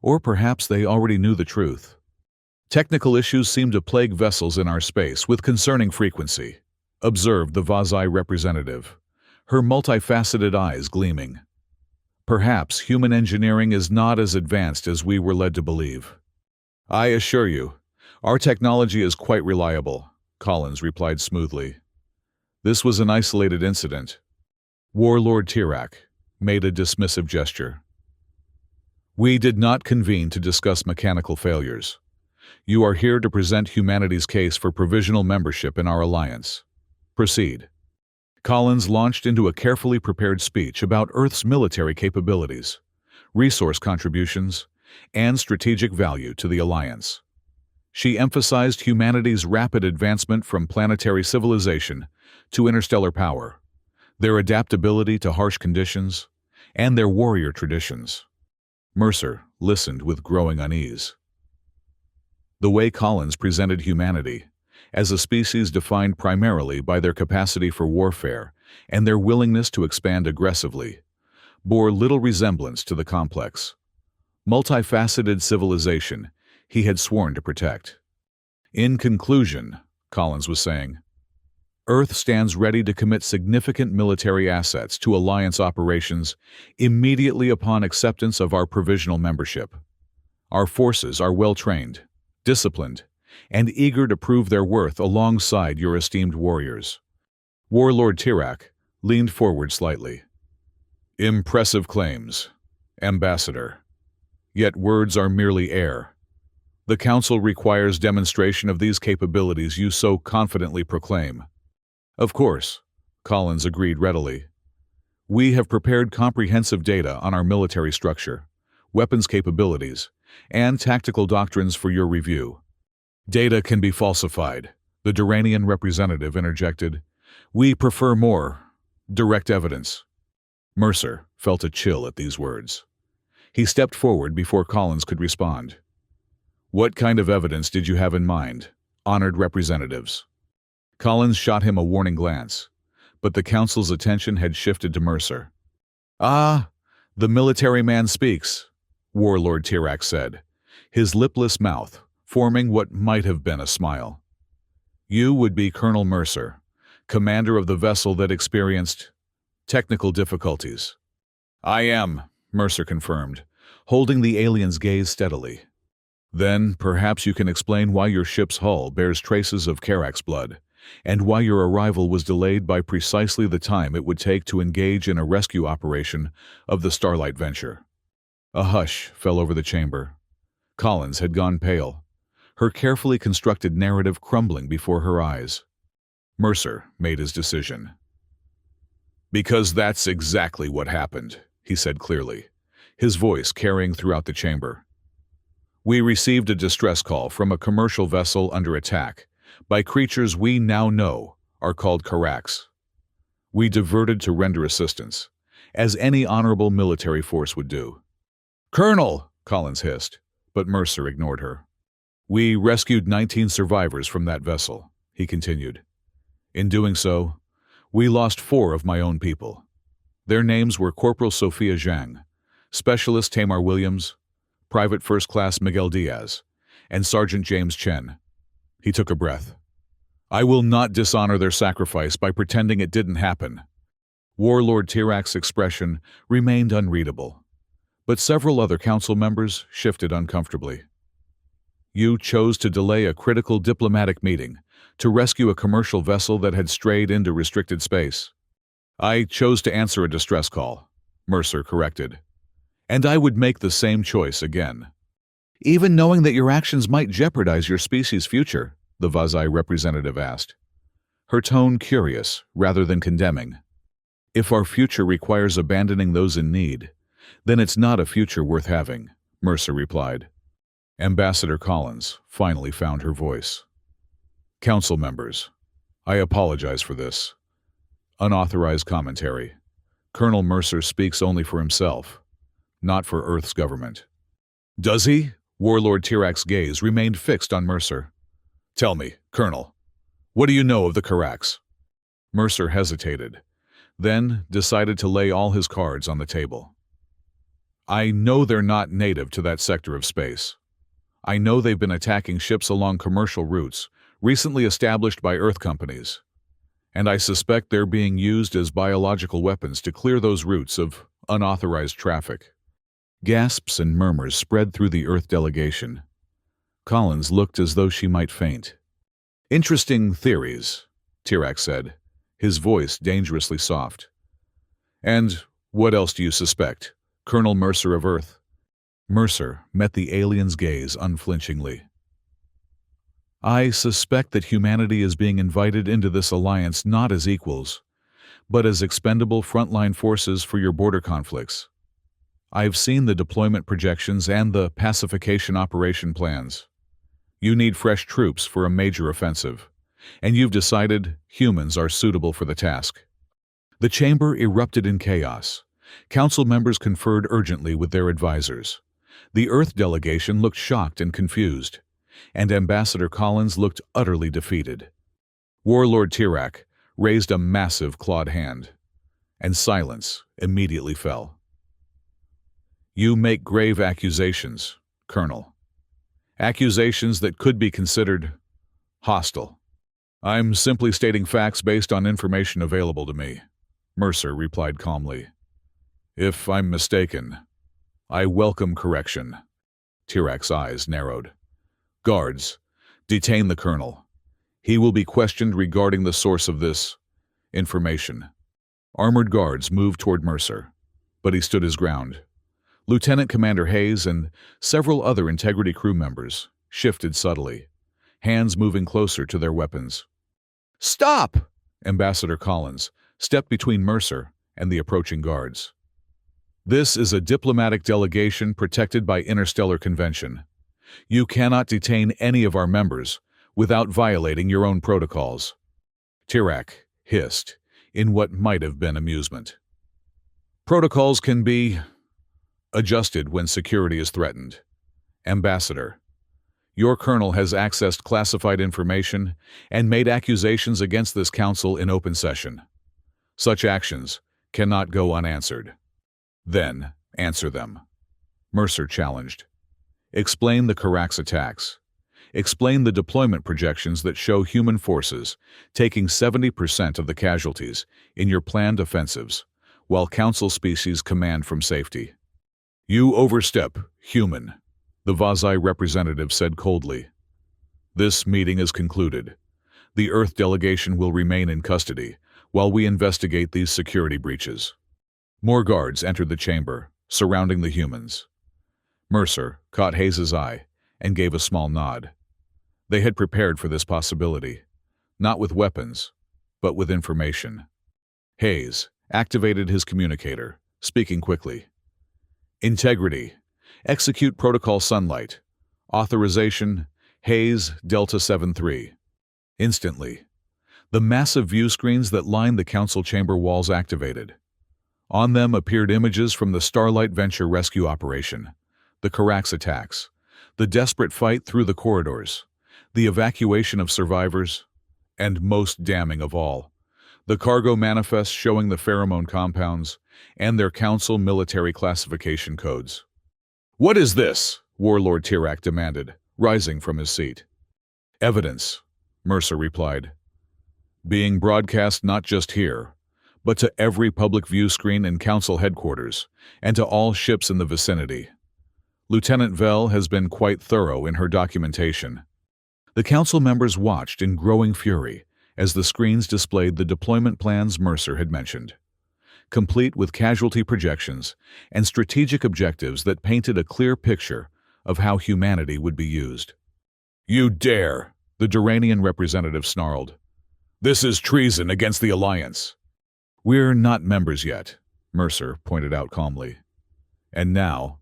A: or perhaps they already knew the truth. Technical issues seem to plague vessels in our space with concerning frequency, observed the Vazai representative, her multifaceted eyes gleaming. Perhaps human engineering is not as advanced as we were led to believe. I assure you, our technology is quite reliable, Collins replied smoothly. This was an isolated incident. Warlord Tirak made a dismissive gesture. We did not convene to discuss mechanical failures. You are here to present humanity's case for provisional membership in our alliance. Proceed. Collins launched into a carefully prepared speech about Earth's military capabilities, resource contributions, and strategic value to the alliance. She emphasized humanity's rapid advancement from planetary civilization to interstellar power, their adaptability to harsh conditions, and their warrior traditions. Mercer listened with growing unease. The way Collins presented humanity, as a species defined primarily by their capacity for warfare and their willingness to expand aggressively, bore little resemblance to the complex, multifaceted civilization he had sworn to protect. In conclusion, Collins was saying, Earth stands ready to commit significant military assets to Alliance operations immediately upon acceptance of our provisional membership. Our forces are well-trained, disciplined, and eager to prove their worth alongside your esteemed warriors. Warlord Tirak leaned forward slightly. Impressive claims, Ambassador. Yet words are merely air. The Council requires demonstration of these capabilities you so confidently proclaim. Of course, Collins agreed readily. We have prepared comprehensive data on our military structure, weapons capabilities, and tactical doctrines for your review. Data can be falsified, the Duranian representative interjected. We prefer more direct evidence. Mercer felt a chill at these words. He stepped forward before Collins could respond. What kind of evidence did you have in mind, honored representatives? Collins shot him a warning glance, but the Council's attention had shifted to Mercer. Ah, the military man speaks, Warlord Tirak said, his lipless mouth forming what might have been a smile. You would be Colonel Mercer, commander of the vessel that experienced technical difficulties. I am, Mercer confirmed, holding the alien's gaze steadily. Then perhaps you can explain why your ship's hull bears traces of Karak's blood, and why your arrival was delayed by precisely the time it would take to engage in a rescue operation of the Starlight venture. A hush fell over the chamber. Collins had gone pale, her carefully constructed narrative crumbling before her eyes. Mercer made his decision. Because that's exactly what happened, he said clearly, his voice carrying throughout the chamber. We received a distress call from a commercial vessel under attack by creatures we now know are called Karaks. We diverted to render assistance, as any honorable military force would do. Colonel, Collins hissed, but Mercer ignored her. We rescued 19 survivors from that vessel, he continued. In doing so, we lost 4 of my own people. Their names were Corporal Sophia Zhang, Specialist Tamar Williams, Private First Class Miguel Diaz, and Sergeant James Chen. He took a breath. I will not dishonor their sacrifice by pretending it didn't happen.
B: Warlord Tirak's expression remained unreadable, but several other council members shifted uncomfortably. You chose to delay a critical diplomatic meeting to rescue a commercial vessel that had strayed into restricted space. I chose to answer a distress call, Mercer corrected. And I would make the same choice again. Even knowing that your actions might jeopardize your species' future, the Vazai representative asked, her tone curious rather than condemning. If our future requires abandoning those in need, then it's not a future worth having, Mercer replied. Ambassador Collins finally found her voice. Council members, I apologize for this. Unauthorized commentary. Colonel Mercer speaks only for himself, not for Earth's government. Does he? Warlord Tirak's gaze remained fixed on Mercer. Tell me, Colonel, what do you know of the Karaks? Mercer hesitated, then decided to lay all his cards on the table. I know they're not native to that sector of space. I know they've been attacking ships along commercial routes recently established by Earth companies, and I suspect they're being used as biological weapons to clear those routes of unauthorized traffic. Gasps and murmurs spread through the Earth delegation. Collins looked as though she might faint. Interesting theories, Tirak said, his voice dangerously soft. And what else do you suspect, Colonel Mercer of Earth? Mercer met the alien's gaze unflinchingly. I suspect that humanity is being invited into this alliance not as equals, but as expendable frontline forces for your border conflicts. I've seen the deployment projections and the pacification operation plans. You need fresh troops for a major offensive, and you've decided humans are suitable for the task. The chamber erupted in chaos. Council members conferred urgently with their advisors. The Earth delegation looked shocked and confused, and Ambassador Collins looked utterly defeated. Warlord Tirak raised a massive clawed hand, and silence immediately fell. You make grave accusations, Colonel. Accusations that could be considered hostile. I'm simply stating facts based on information available to me, Mercer replied calmly. If I'm mistaken, I welcome correction. Tirak's eyes narrowed. Guards, detain the Colonel. He will be questioned regarding the source of this information. Armored guards moved toward Mercer, but he stood his ground. Lieutenant Commander Hayes and several other Integrity crew members shifted subtly, hands moving closer to their weapons. Stop! Ambassador Collins stepped between Mercer and the approaching guards. This is a diplomatic delegation protected by interstellar convention. You cannot detain any of our members without violating your own protocols. Tirak hissed in what might have been amusement. Protocols can be adjusted when security is threatened. Ambassador, your colonel has accessed classified information and made accusations against this council in open session. Such actions cannot go unanswered. Then answer them. Mercer challenged. Explain the Karak's attacks. Explain the deployment projections that show human forces taking 70% of the casualties in your planned offensives, while council species command from safety. You overstep, human, the Vazai representative said coldly. This meeting is concluded. The Earth delegation will remain in custody while we investigate these security breaches. More guards entered the chamber, surrounding the humans. Mercer caught Hayes' eye and gave a small nod. They had prepared for this possibility, not with weapons, but with information. Hayes activated his communicator, speaking quickly. Integrity. Execute Protocol Sunlight. Authorization, Hayes Delta 73. Instantly, the massive view screens that lined the council chamber walls activated. On them appeared images from the Starlight Venture rescue operation, the Karak's attacks, the desperate fight through the corridors, the evacuation of survivors, and most damning of all, the cargo manifest showing the pheromone compounds and their council military classification codes. What is this? Warlord Tirak demanded, rising from his seat. Evidence, Mercer replied. Being broadcast not just here,
A: but to every public view screen in Council headquarters and to all ships in the vicinity. Lieutenant Vell has been quite thorough in her documentation. The Council members watched in growing fury as the screens displayed the deployment plans Mercer had mentioned, complete with casualty projections and strategic objectives that painted a clear picture of how humanity would be used. "You dare!" the Duranian representative snarled. "This is treason against the Alliance." "We're not members yet," Mercer pointed out calmly. "And now,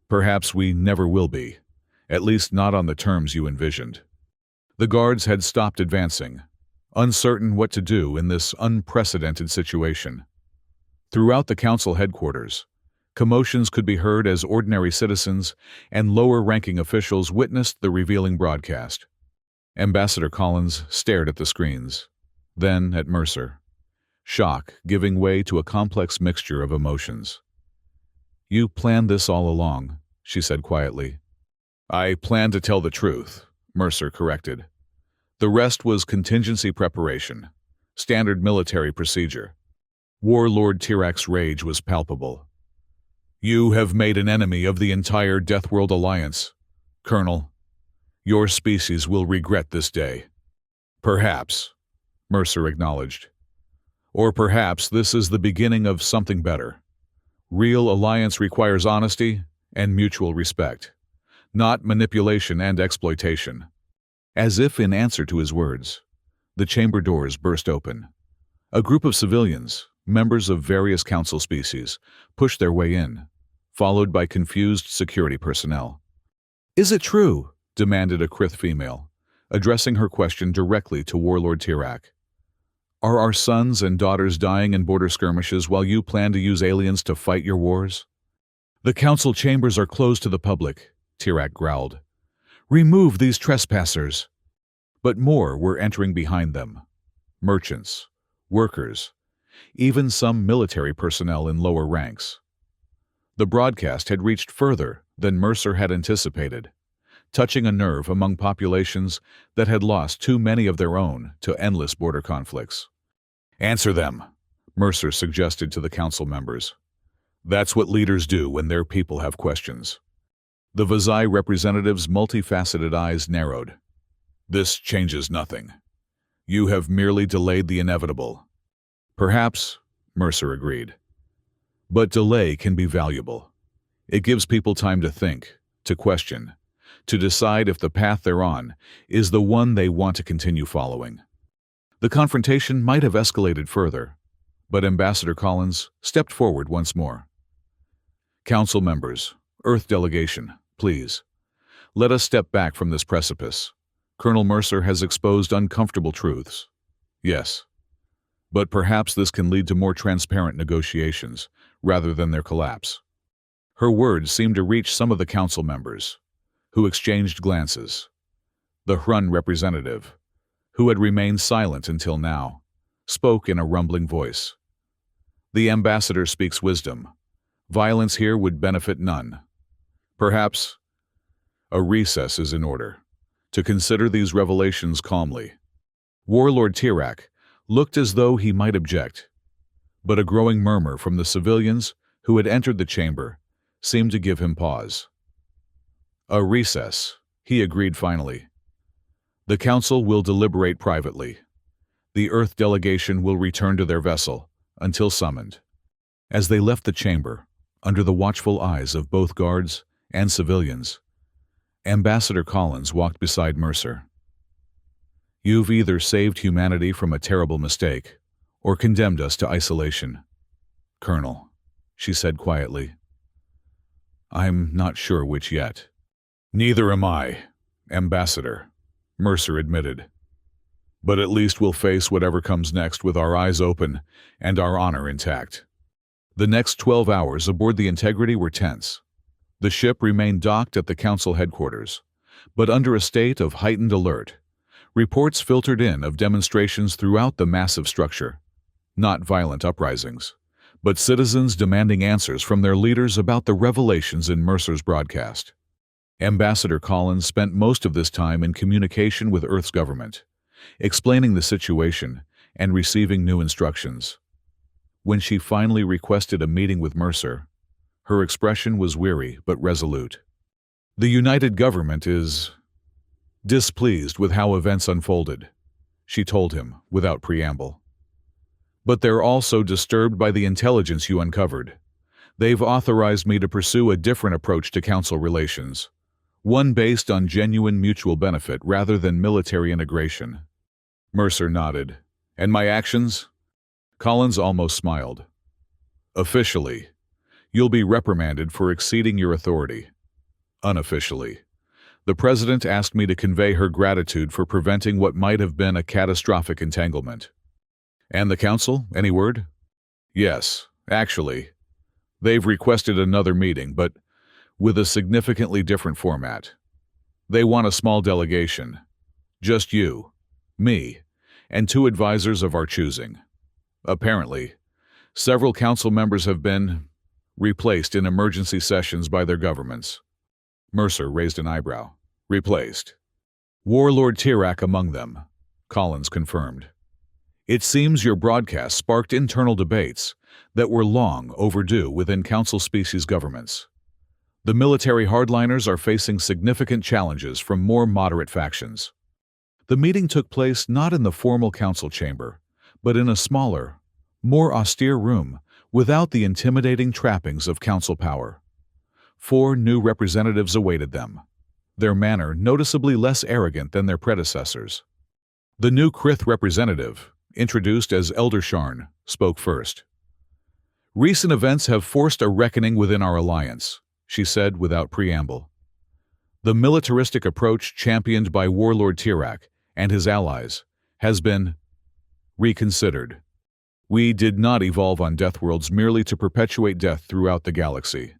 A: perhaps we never will be, at least not on the terms you envisioned." The guards had stopped advancing, uncertain what to do in this unprecedented situation. Throughout the Council headquarters, commotions could be heard as ordinary citizens and lower-ranking officials witnessed the revealing broadcast. Ambassador Collins stared at the screens, then at Mercer, shock giving way to a complex mixture of emotions. "You planned this all along," she said quietly. "I planned to tell the truth," Mercer corrected. "The rest was contingency preparation, standard military procedure." Warlord Tirak's rage was palpable. "You have made an enemy of the entire Deathworld Alliance. Colonel, your species will regret this day." "Perhaps," Mercer acknowledged. "Or perhaps this is the beginning of something better. Real alliance requires honesty and mutual respect, not manipulation and exploitation." As if in answer to his words, the chamber doors burst open. A group of civilians, members of various council species, pushed their way in, followed by confused security personnel. "Is it true?" demanded a Krith female, addressing her question directly to Warlord Tirak. "Are our sons and daughters dying in border skirmishes while you plan to use aliens to fight your wars?" "The council chambers are closed to the public," Tirak growled. "Remove these trespassers." But more were entering behind them. Merchants, workers, even some military personnel in lower ranks. The broadcast had reached further than Mercer had anticipated, touching a nerve among populations that had lost too many of their own to endless border conflicts. "Answer them," Mercer suggested to the council members. "That's what leaders do when their people have questions." The Vazai representative's multifaceted eyes narrowed. "This changes nothing. You have merely delayed the inevitable." "Perhaps," Mercer agreed. "But delay can be valuable. It gives people time to think, to question, to decide if the path they're on is the one they want to continue following." The confrontation might have escalated further, but Ambassador Collins stepped forward once more. "Council members, Earth delegation, please. Let us step back from this precipice. Colonel Mercer has exposed uncomfortable truths. Yes. But perhaps this can lead to more transparent negotiations, rather than their collapse." Her words seemed to reach some of the council members, who exchanged glances. The Hrun representative, who had remained silent until now, spoke in a rumbling voice. "The ambassador speaks wisdom. Violence here would benefit none. Perhaps a recess is in order, to consider these revelations calmly." Warlord Tirak looked as though he might object, but a growing murmur from the civilians who had entered the chamber seemed to give him pause. "A recess," he agreed finally. "The council will deliberate privately. The Earth delegation will return to their vessel until summoned." As they left the chamber, under the watchful eyes of both guards and civilians, Ambassador Collins walked beside Mercer. "You've either saved humanity from a terrible mistake or condemned us to isolation, Colonel," she said quietly. "I'm not sure which yet." "Neither am I, Ambassador," Mercer admitted. "But at least we'll face whatever comes next with our eyes open and our honor intact." The next 12 hours aboard the Integrity were tense. The ship remained docked at the council headquarters, but under a state of heightened alert. Reports filtered in of demonstrations throughout the massive structure. Not violent uprisings, but citizens demanding answers from their leaders about the revelations in Mercer's broadcast. Ambassador Collins spent most of this time in communication with Earth's government, explaining the situation and receiving new instructions.
B: When she finally requested a meeting with Mercer, her expression was weary but resolute. The United Government is displeased with how events unfolded, she told him without preamble. But they're also disturbed by the intelligence you uncovered. They've authorized me to pursue a different approach to council relations, one based on genuine mutual benefit rather than military integration. Mercer nodded. And my actions? Collins almost smiled. Officially, you'll be reprimanded for exceeding your authority. Unofficially, the President asked me to convey her gratitude for preventing what might have been a catastrophic entanglement. And the Council? Any word? Yes, actually. They've requested another meeting, but with a significantly different format. They want a small delegation. Just you, me, and 2 advisors of our choosing. Apparently, several council members have been replaced in emergency sessions by their governments. Mercer raised an eyebrow. Replaced. Warlord Tirak among them, Collins confirmed. It seems your broadcast sparked internal debates that were long overdue within council species governments. The military hardliners are facing significant challenges from more moderate factions. The meeting took place not in the formal council chamber, but in a smaller, more austere room without the intimidating trappings of council power. 4 new representatives awaited them, their manner noticeably less arrogant than their predecessors. The new Krith representative, introduced as Elder Sharn, spoke first. Recent events have forced a reckoning within our alliance, she said without preamble. The militaristic approach championed by Warlord Tirak and his allies has been reconsidered. We did not evolve on Deathworlds merely to perpetuate death throughout the galaxy,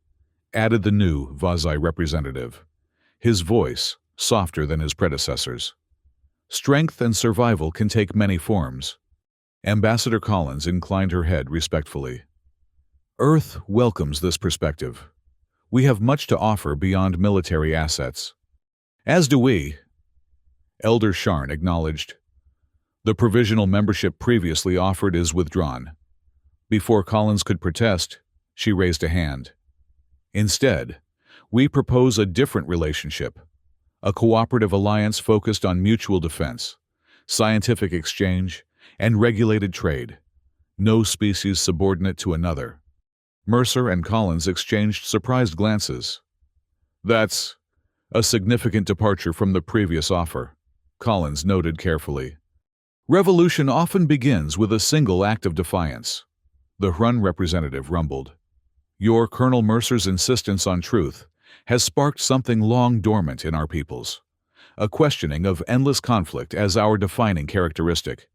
B: added the new Vazai representative, his voice softer than his predecessors. Strength and survival can take many forms. Ambassador Collins inclined her head respectfully. Earth welcomes this perspective. We have much to offer beyond military assets. As do we. Elder Sharn acknowledged. The provisional membership previously offered is withdrawn. Before Collins could protest, she raised a hand. Instead, we propose a different relationship, a cooperative alliance focused on mutual defense, scientific exchange, and regulated trade, no species subordinate to another. Mercer and Collins exchanged surprised glances. That's a significant departure from the previous offer, Collins noted carefully. Revolution often begins with a single act of defiance. The Hrun representative rumbled. Your Colonel Mercer's insistence on truth has sparked something long dormant in our peoples, a questioning of endless conflict as our defining characteristic.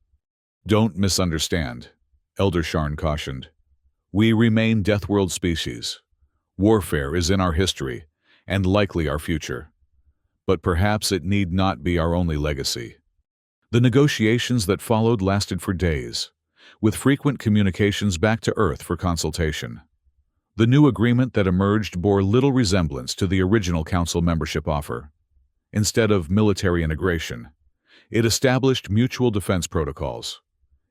B: Don't misunderstand, Elder Sharn cautioned. We remain Deathworld species. Warfare is in our history, and likely our future. But perhaps it need not be our only legacy. The negotiations that followed lasted for days, with frequent communications back to Earth for consultation. The new agreement that emerged bore little resemblance to the original Council membership offer. Instead of military integration, it established mutual defense protocols.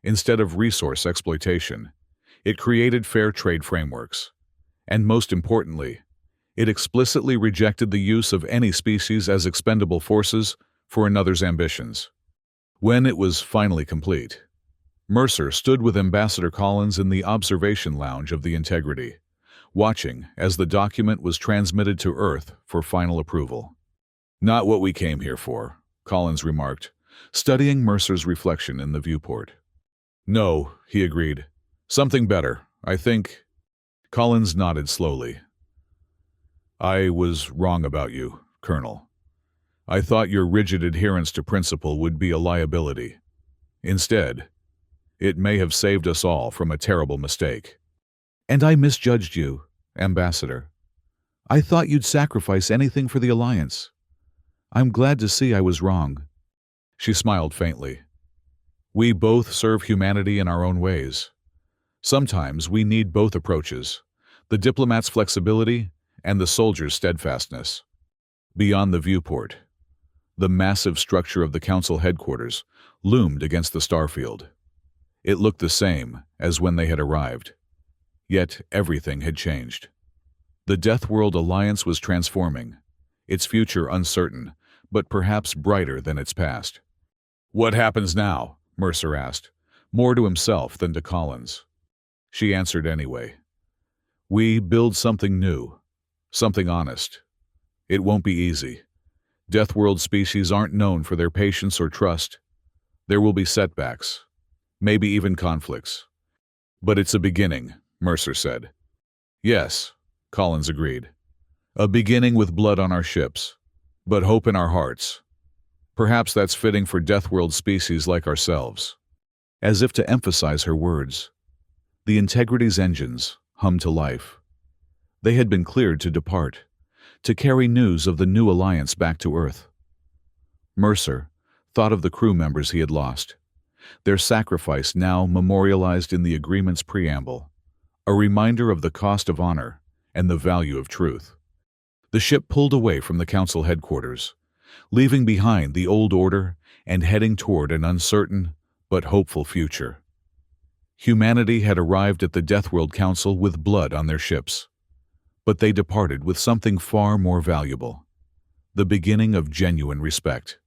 B: Instead of resource exploitation, it created fair trade frameworks. And most importantly, it explicitly rejected the use of any species as expendable forces for another's ambitions. When it was finally complete, Mercer stood with Ambassador Collins in the observation lounge of the Integrity, watching as the document was transmitted to Earth for final approval. Not what we came here for, Collins remarked, studying Mercer's reflection in the viewport. No, he agreed. Something better, I think. Collins nodded slowly. I was wrong about you, Colonel. I thought your rigid adherence to principle would be a liability. Instead, it may have saved us all from a terrible mistake. And I misjudged you, Ambassador. I thought you'd sacrifice anything for the Alliance. I'm glad to see I was wrong. She smiled faintly. We both serve humanity in our own ways. Sometimes we need both approaches, the diplomat's flexibility and the soldier's steadfastness. Beyond the viewport, the massive structure of the Council headquarters loomed against the starfield.
A: It looked the same as when they had arrived. Yet everything had changed. The Deathworld Alliance was transforming, its future uncertain, but perhaps brighter than its past. "What happens now?" Mercer asked, more to himself than to Collins. She answered anyway. "We build something new, something honest. It won't be easy. Deathworld species aren't known for their patience or trust. There will be setbacks, maybe even conflicts. But it's a beginning," Mercer said. "Yes," Collins agreed. "A beginning with blood on our ships, but hope in our hearts. Perhaps that's fitting for Deathworld species like ourselves." As if to emphasize her words, the Integrity's engines hummed to life. They had been cleared to depart, to carry news of the new alliance back to Earth. Mercer thought of the crew members he had lost, their sacrifice now memorialized in the agreement's preamble, a reminder of the cost of honor and the value of truth. The ship pulled away from the Council headquarters, leaving behind the old order and heading toward an uncertain but hopeful future. Humanity had arrived at the Deathworld Council with blood on their ships, but they departed with something far more valuable: the beginning of genuine respect.